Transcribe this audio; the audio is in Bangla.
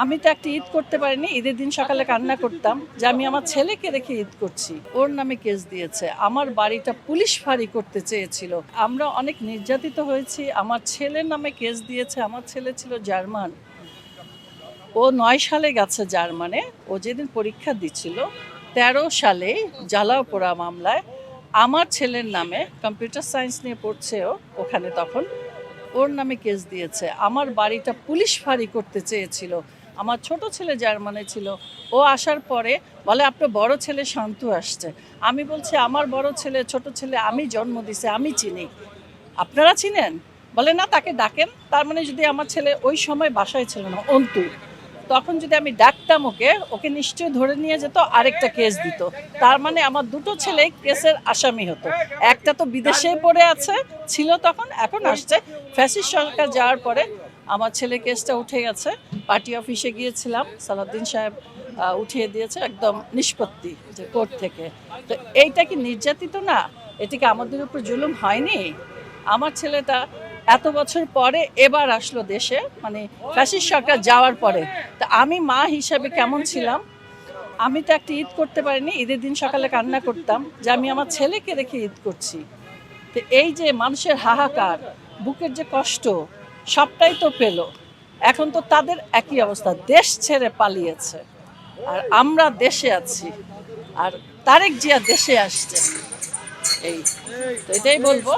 আমি তো একটা ঈদ করতে পারিনি। ঈদের দিন সকালে কান্না করতাম যে আমি আমার ছেলেকে রেখে ঈদ করছি। ওর নামে কেস দিয়েছে। আমার বাড়িটা পুলিশ ফাঁড়ি করতে চেয়েছিল। আমরা অনেক নির্যাতিত হয়েছি। আমার ছেলের নামে কেস দিয়েছে। আমার ছেলে ছিল জার্মান। ও ৯ সালে গেছে জার্মানে। ও যেদিন পরীক্ষা দিচ্ছিল ১৩ সালে জ্বালাও পোড়া মামলায় আমার ছেলের নামে কম্পিউটার সায়েন্স নিয়ে পড়ছে ও ওখানে তখন ওর নামে কেস দিয়েছে। আমার বাড়িটা পুলিশ ফাঁড়ি করতে চেয়েছিল। আমার ছোট ছেলে জার্মানে ছিল। ও আসার পরে বলে আপনার বড় ছেলে শান্তু আসছে। আমি বলছি আমার বড় ছেলে ছোট ছেলে আমি জন্ম দিছি, আমি চিনি। আপনারা চিনেন? বলে না তাকে ডাকেন। তার মানে যদি আমার ছেলে ওই সময় বাসায় ছিল না, অন্তু। তখন যদি আমি ডাকতাম ওকে, ওকে নিশ্চয়ই ধরে নিয়ে যেত, আরেকটা কেস দিত। তার মানে আমার দুটো ছেলে কেসের আসামি হতো। একটা তো বিদেশে পড়ে আছে, ছিল তখন, এখন আসছে। ফ্যাসিস্ট সরকার যাওয়ার পরে আমার ছেলে কেসটা উঠে গেছে। পার্টি অফিসে গিয়েছিলাম, সালাউদ্দিন সাহেব উঠিয়ে দিয়েছে একদম নিষ্পত্তি যে কোর্ট থেকে। তো এইটা কি নির্যাতিত না? এটা কি আমাদের উপর জুলুম হয়নি? আমার ছেলেটা এত বছর পরে এবার আসলো দেশে, মানে ফ্যাসিস্ট সরকার যাওয়ার পরে। তা আমি মা হিসাবে কেমন ছিলাম? আমি তো একটা ঈদ করতে পারিনি। ঈদের দিন সকালে কান্না করতাম যে আমি আমার ছেলেকে রেখে ঈদ করছি। তো এই যে মানুষের হাহাকার, বুকের যে কষ্ট, সবটাই তো পেল। এখন তো তাদের একই অবস্থা, দেশ ছেড়ে পালিয়েছে, আর আমরা দেশে আছি, আর তারেক জিয়া দেশে আসছে। এই তো এটাই বলবো।